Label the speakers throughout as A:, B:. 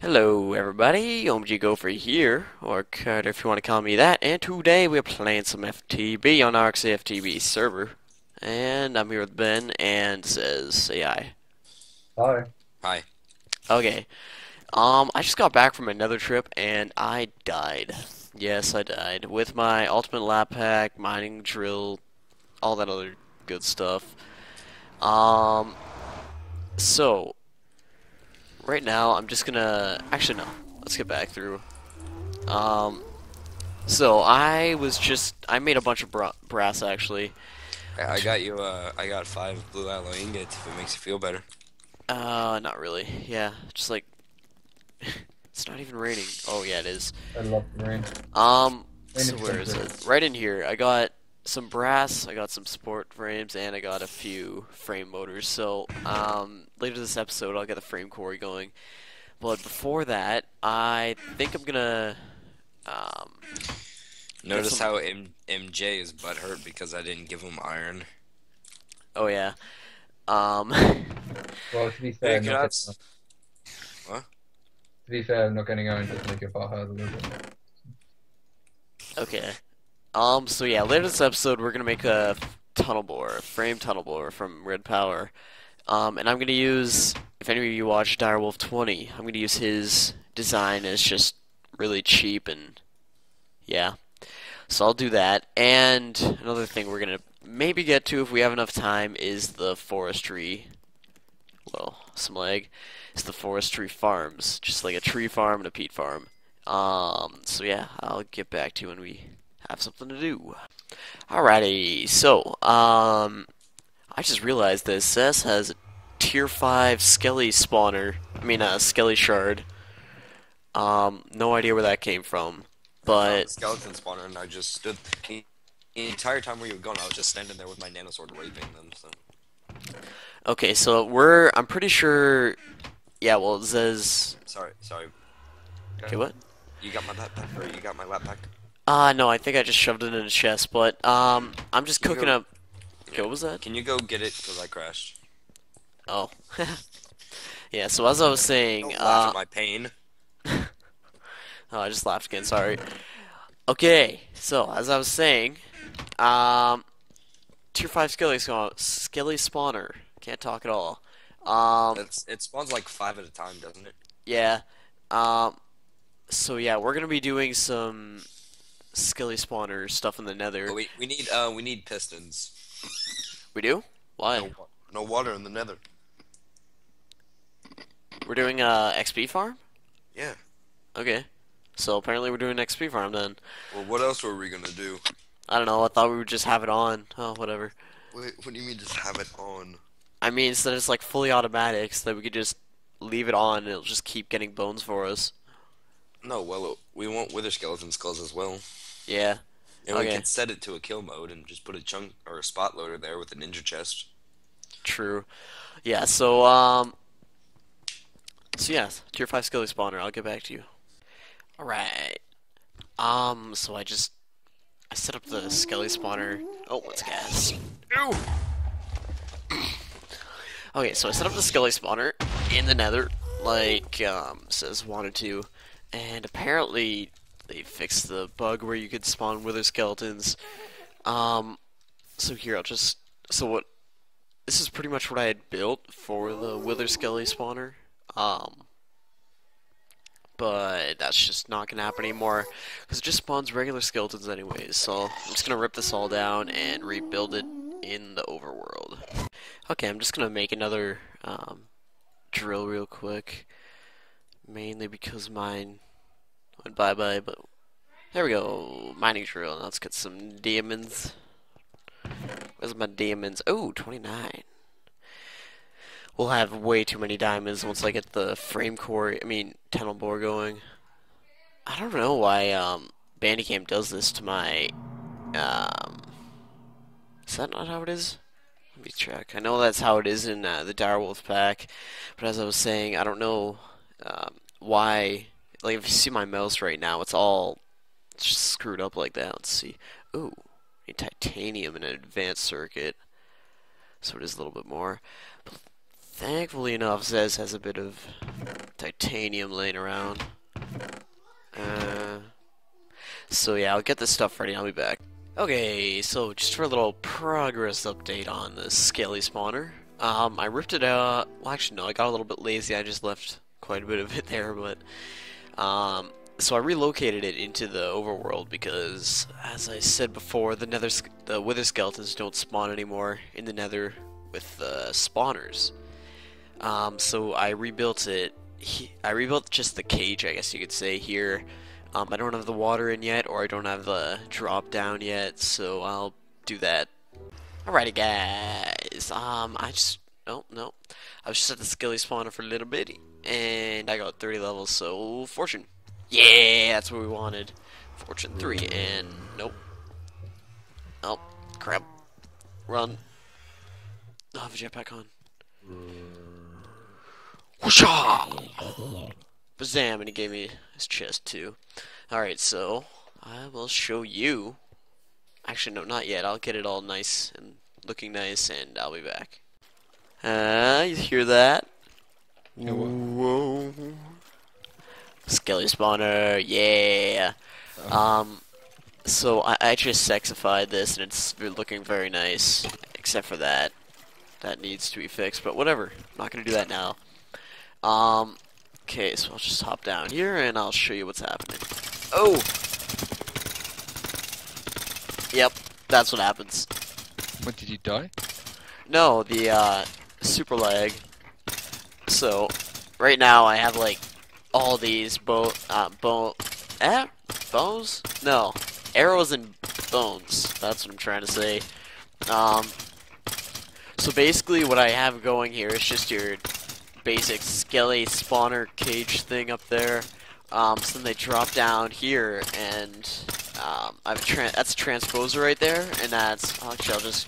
A: Hello everybody, OMGaGOPHER here, or Carter if you want to call me that, and today we're playing some FTB on Arcangel-FTB server. And I'm here with Ben, and says, say hi.
B: Hi.
C: Hi.
A: Okay, I just got back from another trip, and I died. Yes, I died. With my ultimate lap pack, mining drill, all that other good stuff. Um, so, right now I'm just gonna, actually no, let's get back through. Um, So I made a bunch of brass actually.
C: I got you, I got 5 blue alloy ingots if it makes you feel better.
A: Not really. Yeah, just like it's not even raining. Oh yeah, it is.
B: I love the rain.
A: So
B: Raining
A: where is
B: Spencer.
A: it? Right in here. I got some brass, I got some support frames, and I got a few frame motors. So, later this episode, I'll get the frame quarry going. But before that, I think I'm gonna, um, get
C: Notice
A: some.
C: how MJ is butthurt because I didn't give him iron.
A: Oh yeah. Um,
B: Well, to be
C: Hey,
B: fair,
C: can
B: not
C: I?
B: getting
C: What?
B: to be fair, not getting iron does make your part hard a little bit.
A: okay. So yeah, later this episode we're gonna make a tunnel bore, a frame tunnel bore from Red Power. And I'm gonna use, if any of you watch Direwolf 20, I'm gonna use his design as just really cheap and yeah. So I'll do that. And another thing we're gonna maybe get to if we have enough time is the forestry. Well, some lag. It's the forestry farms, just like a tree farm and a peat farm. So yeah, I'll get back to you when we have something to do. Alrighty, so, I just realized that SS has a tier 5 skelly spawner. I mean, a skelly shard. No idea where that came from.
C: I found
A: But,
C: the skeleton spawner and I just stood the entire time where you were going. I was just standing there with my nano sword raping them. So
A: okay, so I'm pretty sure, yeah, well, it says,
C: sorry.
A: okay, what?
C: You got my lap pack, or you got my lap pack?
A: No, I think I just shoved it in a chest, but, I'm just
C: Can you
A: cooking
C: go?
A: up, okay,
C: Yeah.
A: what was that?
C: Can you go get it? Cause I crashed.
A: Oh. Yeah, so as I was saying,
C: Don't laugh at my pain.
A: oh, I just laughed again, sorry. Okay, so as I was saying, um, tier 5 skelly spawner. Can't talk at all. Um,
C: It spawns like 5 at a time, doesn't it?
A: yeah. Um, so yeah, we're gonna be doing some skelly spawner stuff in the
C: Oh,
A: nether.
C: we need pistons.
A: We do? Why?
C: No water in the nether.
A: We're doing XP farm?
C: Yeah.
A: Okay. So apparently we're doing XP farm then.
C: Well, what else were we gonna do?
A: I don't know, I thought we would just have it on. Oh, whatever.
C: What do you mean just have it on?
A: I mean, instead it's like fully automatic, so that we could just leave it on and it'll just keep getting bones for us.
C: No, well, we want wither skeleton skulls as well.
A: Yeah.
C: And we
A: Okay.
C: could set it to a kill mode and just put a chunk or a spot loader there with a ninja chest.
A: True. Yeah, so yeah, tier 5 skelly spawner, I'll get back to you. Alright. So I set up the skelly spawner. Oh, let's gas. Ew! Okay, so I set up the skelly spawner in the nether, like, says wanted to, and apparently they fixed the bug where you could spawn wither skeletons. Um, so here, so what, this is pretty much what I had built for the wither skelly spawner. Um, but that's just not gonna happen anymore because it just spawns regular skeletons anyways. So I'm just gonna rip this all down and rebuild it in the overworld. Okay, I'm just gonna make another drill real quick, mainly because mine went bye bye. But there we go, mining drill. Now let's get some diamonds. Where's my diamonds? Oh, 29. We'll have way too many diamonds once I get the frame core, I mean, tunnel bore going. I don't know why Bandicam does this to my is that not how it is? Let me check. I know that's how it is in the Direwolf pack, but as I was saying, I don't know why. Like if you see my mouse right now, it's just screwed up like that. Let's see. Ooh, need titanium in an advanced circuit, so it is a little bit more. But thankfully enough, Zez has a bit of titanium laying around. So yeah, I'll get this stuff ready and I'll be back. Okay, so just for a little progress update on the skelly spawner. I ripped it out. Well, actually, no, I got a little bit lazy. I just left quite a bit of it there, but so I relocated it into the overworld because, as I said before, the wither skeletons don't spawn anymore in the nether with spawners. So I rebuilt it. I rebuilt just the cage, I guess you could say, here. I don't have the water in yet, or I don't have the drop down yet, so I'll do that. Alrighty, guys. No. I was just at the skelly spawner for a little bit, and I got 30 levels, so fortune. Yeah, that's what we wanted. Fortune 3, and nope. Oh, crap. Run. Oh, I have a jetpack on. Whoosha! Bazam, and he gave me his chest too. Alright, so I will show you. Actually, no, not yet. I'll get it all nice and looking nice, and I'll be back. You hear that? Whoa. Skelly spawner, yeah. So I just sexified this, and it's looking very nice, except for that. That needs to be fixed, but whatever. I'm not gonna do that now. Okay, so I'll just hop down here and I'll show you what's happening. Oh! Yep, that's what happens.
D: What, did you die?
A: No, the super lag. So, right now I have like all these bows? No, arrows and bones. That's what I'm trying to say. So basically what I have going here is just your basic skelly spawner cage thing up there. So then they drop down here, and I have that's a transposer right there, and that's actually I'll just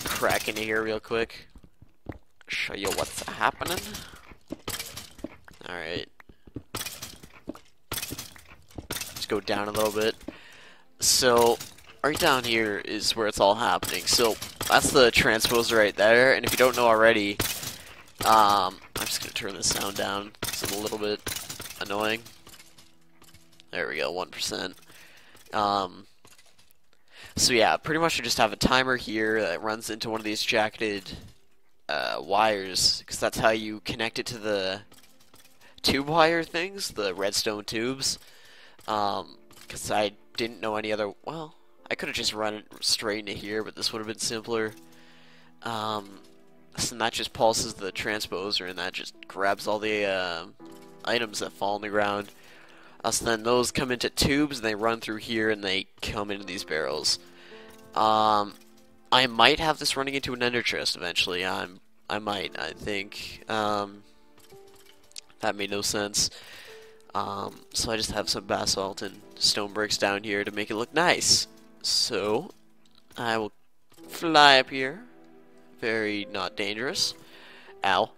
A: crack into here real quick, show you what's happening. All right, just go down a little bit. So right down here is where it's all happening. So that's the transposer right there, and if you don't know already. I'm just gonna turn this sound down. It's a little bit annoying. There we go, 1%. So yeah, pretty much you just have a timer here that runs into one of these jacketed wires, because that's how you connect it to the tube wire things, the redstone tubes. Because I didn't know any other. Well, I could have just run it straight into here, but this would have been simpler. So that just pulses the transposer, and that just grabs all the items that fall on the ground. So then those come into tubes, and they run through here, and they come into these barrels. I might have this running into an ender chest eventually. I might. I think that made no sense. So I just have some basalt and stone bricks down here to make it look nice. So I will fly up here. Very not dangerous. Ow.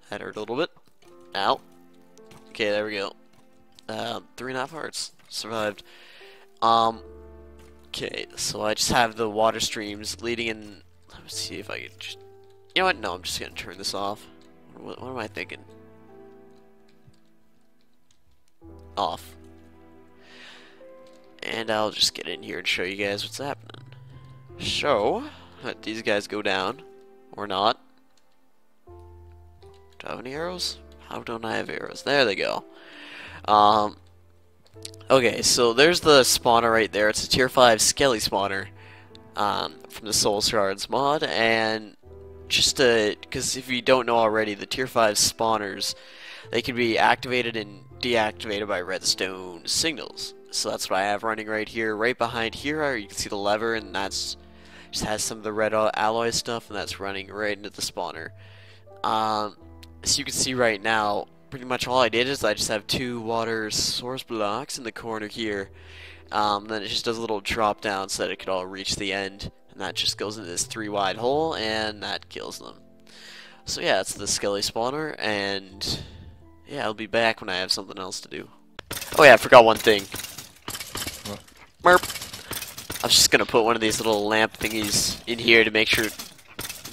A: That hurt a little bit. Ow. Okay, there we go. 3.5 hearts. Survived. Okay, so I just have the water streams leading in. Let me see if I can just. You know what? No, I'm just gonna turn this off. What am I thinking? Off. And I'll just get in here and show you guys what's happening. So, let these guys go down. Or not. Do I have any arrows? How don't I have arrows? There they go. Okay, so there's the spawner right there. It's a tier 5 skelly spawner from the Soul Shards mod. And just because if you don't know already, the tier 5 spawners, they can be activated and deactivated by redstone signals. So that's what I have running right here. Right behind here, you can see the lever, and that's just has some of the red alloy stuff, and that's running right into the spawner. So you can see right now, pretty much all I did is I just have 2 water source blocks in the corner here. Then it just does a little drop down so that it could all reach the end, and that just goes into this 3 wide hole, and that kills them. So yeah, it's the skelly spawner, and yeah, I'll be back when I have something else to do. Oh yeah, I forgot one thing.
D: What?
A: Merp. I was just gonna put one of these little lamp thingies in here to make sure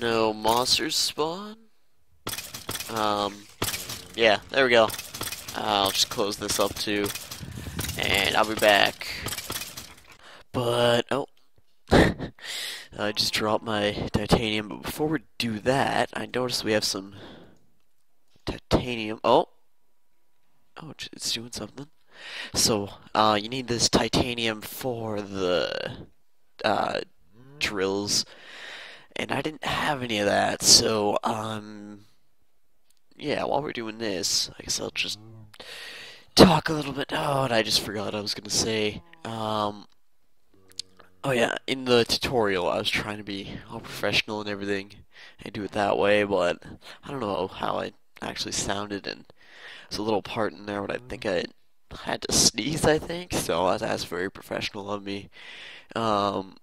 A: no monsters spawn. Yeah, there we go. I'll just close this up too, and I'll be back. But, oh, I just dropped my titanium, but before we do that, I noticed we have some titanium. Oh, it's doing something. So, you need this titanium for the, drills, and I didn't have any of that, so, yeah, while we're doing this, I guess I'll just talk a little bit. Oh, and I just forgot what I was gonna say. Oh yeah, in the tutorial, I was trying to be all professional and everything, and do it that way, but I don't know how I actually sounded, and there's a little part in there where I think I had to sneeze, I think, so that's very professional of me. Um,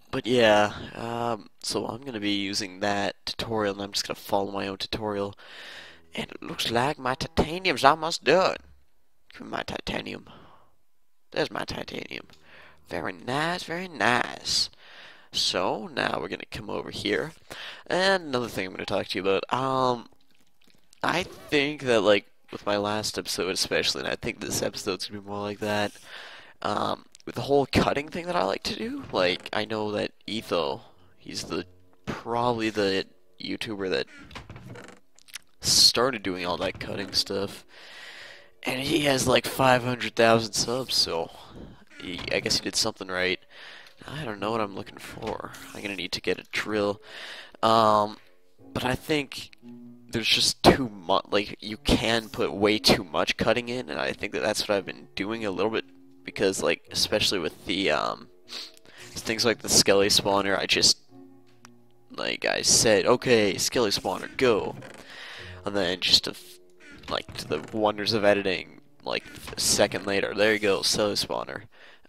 A: but yeah, so I'm gonna be using that tutorial, and I'm just gonna follow my own tutorial. And it looks like my titanium's almost done. Give me my titanium. There's my titanium. Very nice, very nice. So, now we're gonna come over here. And another thing I'm gonna talk to you about. I think that, like, with my last episode especially, and I think this episode's gonna be more like that, with the whole cutting thing that I like to do, like, I know that Etho, he's probably the YouTuber that started doing all that cutting stuff, and he has like 500,000 subs, so I guess he did something right. I don't know what I'm looking for. I'm gonna need to get a drill. But I think there's just too much, like, you can put way too much cutting in, and I think that that's what I've been doing a little bit, because, like, especially with the, things like the skelly spawner, I just, like, I said, okay, skelly spawner, go. And then just like, to the wonders of editing, like, a second later, there you go, skelly spawner.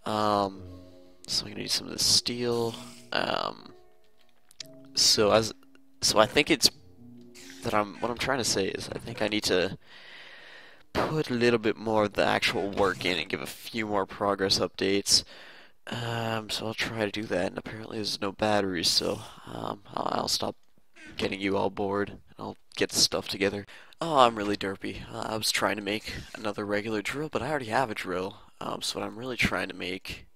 A: So I'm gonna need some of this steel. So I think it's that what I'm trying to say is I think I need to put a little bit more of the actual work in and give a few more progress updates. So I'll try to do that, and apparently there's no batteries, so I'll stop getting you all bored, and I'll get the stuff together. Oh, I'm really derpy. I was trying to make another regular drill, but I already have a drill. So what I'm really trying to make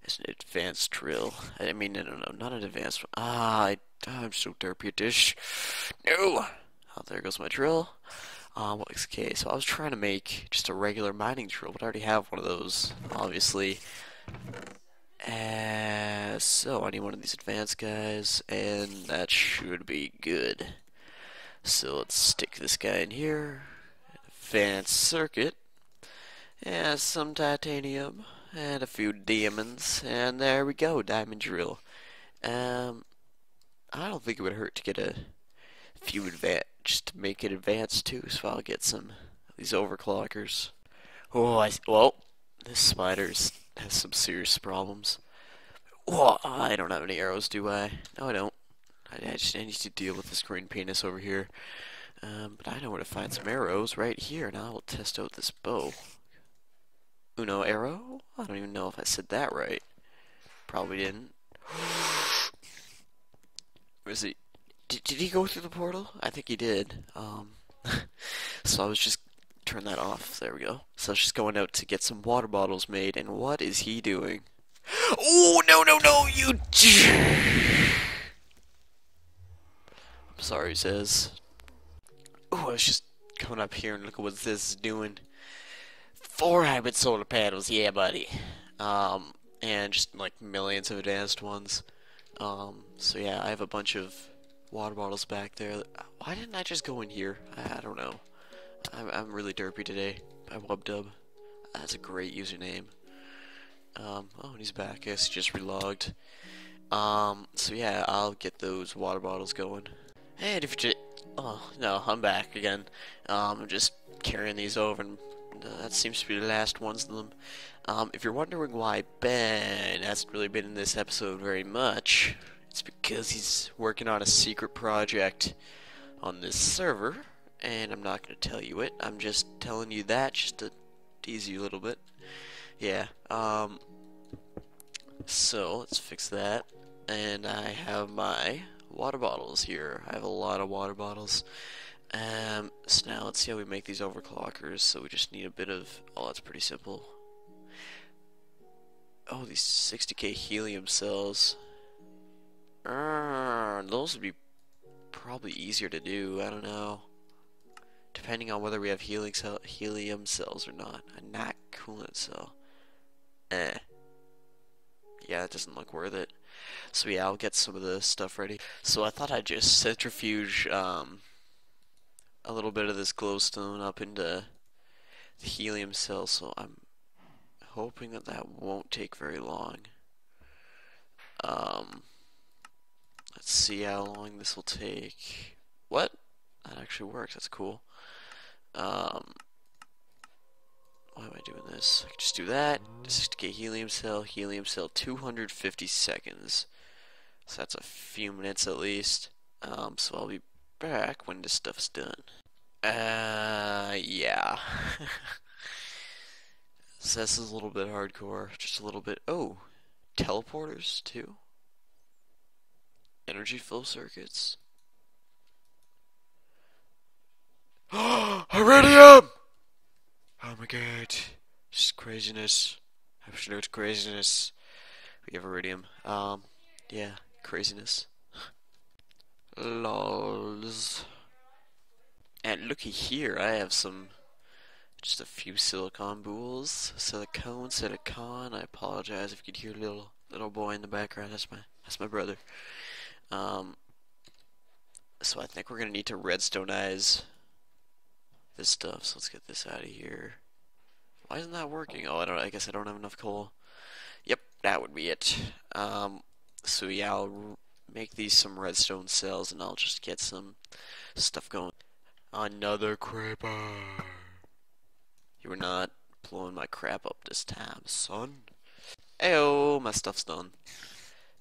A: is an advanced drill. I mean, no, not an advanced one. I'm so derpy at this. No! Oh, there goes my drill. Okay, so I was trying to make just a regular mining drill, but I already have one of those, obviously. So I need one of these advanced guys, and that should be good. So let's stick this guy in here. Advanced circuit. And some titanium. And a few diamonds. And there we go, diamond drill. I don't think it would hurt to get a few just to make it advanced too. So I'll get some of these overclockers. Oh, well, this spider has some serious problems. Oh, I don't have any arrows, do I? No, I don't. I need to deal with this green penis over here. But I know where to find some arrows right here, and I will test out this bow. Uno arrow? I don't even know if I said that right. Probably didn't. Where is he? Did he go through the portal? I think he did. So I was just turn that off. There we go. So I was just going out to get some water bottles made, and what is he doing? Oh, no, you... I'm sorry, he says. Oh, I was just coming up here and look at what this is doing. 4 hybrid solar panels, yeah, buddy. And just, like, millions of advanced ones. So yeah, I have a bunch of water bottles back there. Why didn't I just go in here? I don't know. I'm really derpy today. By WubDub. That's a great username. Oh, and he's back. I guess he just relogged. So yeah, I'll get those water bottles going. And if you just... Oh, no, I'm back again. I'm just carrying these over, and that seems to be the last ones of them. If you're wondering why Ben hasn't really been in this episode very much, it's because he's working on a secret project on this server, and I'm not going to tell you it. I'm just telling you that just to tease you a little bit. Yeah, so let's fix that. And I have my water bottles here. I have a lot of water bottles. So now let's see how we make these overclockers. So we just need a bit of, oh, that's pretty simple. Oh, these 60k helium cells. Those would be probably easier to do. I don't know. Depending on whether we have helium cells or not. A NAC coolant cell. Yeah, it doesn't look worth it. So yeah, I'll get some of the stuff ready. So I thought I'd just centrifuge a little bit of this glowstone up into the helium cell. So I'm hoping that that won't take very long. Let's see how long this will take. What? That actually works. That's cool. Why am I doing this? I can just do that. 60k helium cell, 250 seconds. So that's a few minutes at least. So I'll be back when this stuff's done. Yeah. So this is a little bit hardcore. Just a little bit. Oh, teleporters too? Energy flow circuits. Iridium! Oh my god. Just craziness. Absolute craziness. We have iridium. Yeah, craziness. Lols. And looky here, I have just a few silicon bools. Silicon. I apologize if you could hear a little boy in the background. That's my brother. So I think we're gonna need to redstonize this stuff. So let's get this out of here. Why isn't that working? Oh, I guess I don't have enough coal. Yep, that would be it. So yeah, I'll make these some redstone cells, and I'll just get some stuff going. Another creeper. You were not blowing my crap up this time, son. Ayo, my stuff's done.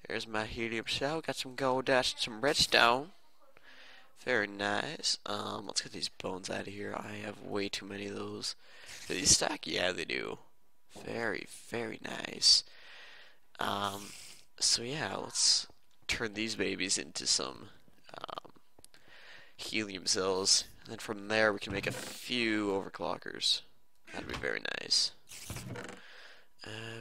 A: There's my helium cell. Got some gold dust, some redstone. Very nice. Let's get these bones out of here. I have way too many of those. Do these stack? Yeah, they do. Very, very nice. So yeah, let's turn these babies into some helium cells. And then from there we can make a few overclockers. That'd be very nice.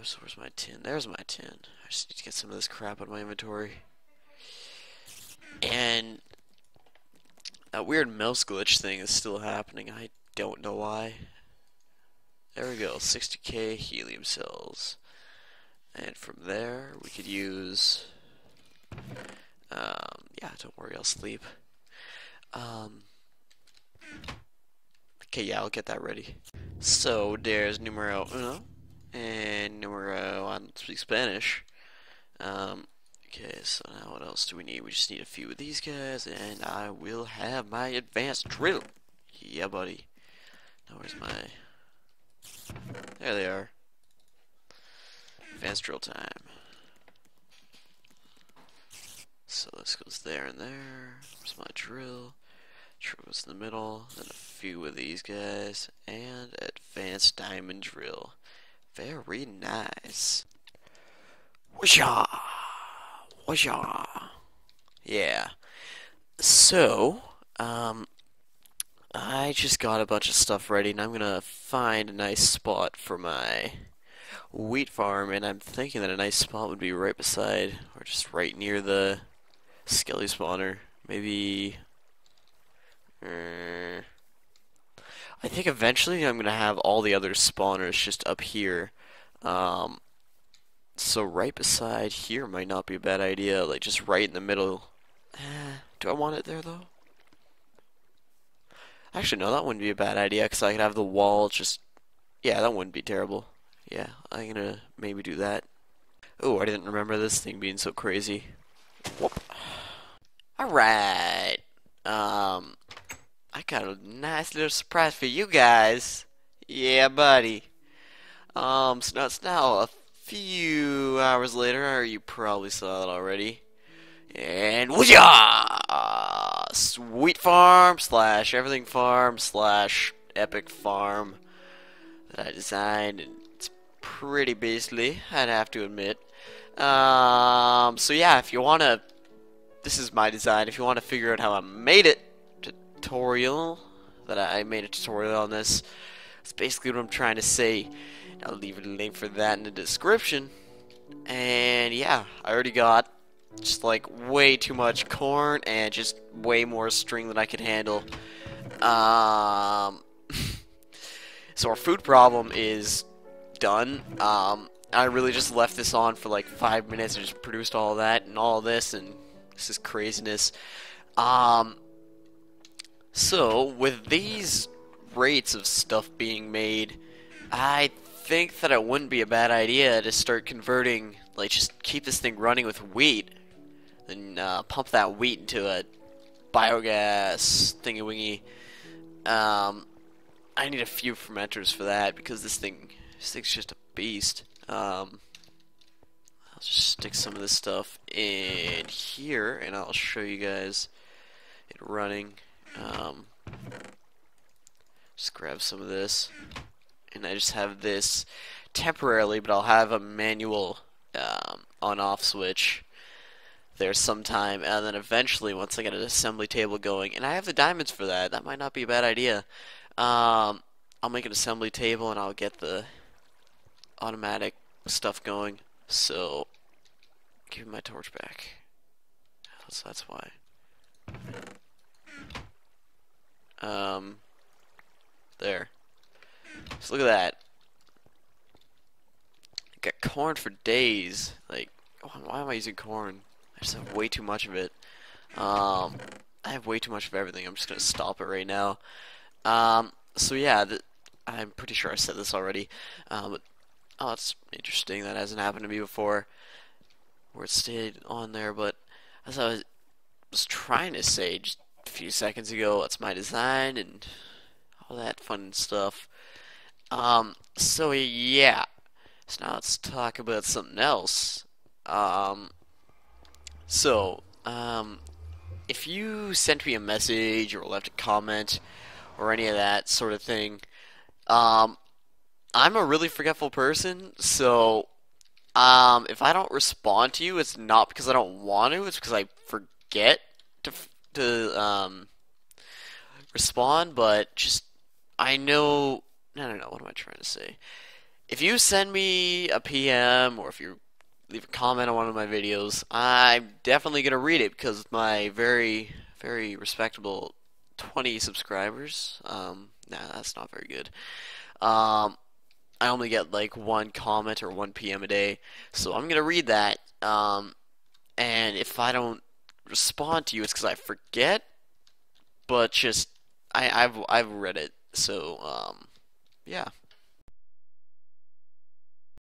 A: So where's my tin? There's my tin. I just need to get some of this crap out of my inventory. And that weird mouse glitch thing is still happening. I don't know why. There we go, 60k helium cells. And from there, we could use... yeah, don't worry, I'll sleep. Okay, yeah, I'll get that ready. So, there's numero uno, and numero, I don't speak Spanish. Okay, so now what else do we need? We just need a few of these guys, and I will have my advanced drill. Yeah, buddy. Now where's my... There they are. Advanced drill time. So this goes there and there. Where's my drill? Drill goes in the middle. Then a few of these guys. And advanced diamond drill. Very nice. Whoosha! Whoosha! Yeah. So, I just got a bunch of stuff ready, and I'm gonna find a nice spot for my wheat farm, and I'm thinking that a nice spot would be right beside, or just right near the skelly spawner. Maybe... I think eventually I'm gonna have all the other spawners just up here. So right beside here might not be a bad idea, like just right in the middle. Do I want it there though? Actually, no, that wouldn't be a bad idea, because I could have the wall just... Yeah, that wouldn't be terrible. Yeah, I'm gonna maybe do that. Oh, I didn't remember this thing being so crazy. Whoop. Alright. I got a nice little surprise for you guys. Yeah, buddy. So now it's now a few hours later, or you probably saw that already. And whoosha! Sweet farm slash everything farm slash epic farm that I designed, and it's pretty beastly, I'd have to admit. So yeah, if you wanna this is my design. If you want to figure out how I made it, tutorial, that I made a tutorial on this. That's basically what I'm trying to say. I'll leave a link for that in the description. And yeah, I already got just like way too much corn and just way more string than I could handle. So our food problem is done. I really just left this on for like 5 minutes and just produced all that and all this, and this is craziness. So with these rates of stuff being made, I think that it wouldn't be a bad idea to start converting, like just keep this thing running with wheat, and pump that wheat into a biogas thingy-wingy. I need a few fermenters for that because this thing's just a beast. I'll just stick some of this stuff in here, and I'll show you guys it running. Just grab some of this, and I just have this temporarily, but I'll have a manual on-off switch there sometime, and then eventually, once I get an assembly table going, and I have the diamonds for that, that might not be a bad idea. I'll make an assembly table, and I'll get the automatic stuff going. So, give me my torch back. So that's why. There. So look at that. I got corn for days. Like, why am I using corn? I just have way too much of it. I have way too much of everything. I'm just gonna stop it right now. So yeah, I'm pretty sure I said this already. But oh, it's interesting. That hasn't happened to me before, where it stayed on there. But as I was trying to say just a few seconds ago, that's my design and all that fun stuff. So yeah. So now let's talk about something else. If you sent me a message or left a comment or any of that sort of thing, I'm a really forgetful person, so if I don't respond to you, it's not because I don't want to, it's because I forget to respond, but just, I know, no, what am I trying to say? If you send me a PM, or if you leave a comment on one of my videos, I'm definitely going to read it, because my very, very respectable 20 subscribers, nah, that's not very good, I only get like one comment or one PM a day, so I'm going to read that, and if I don't respond to you, it's because I forget, but just, I've read it, so, yeah.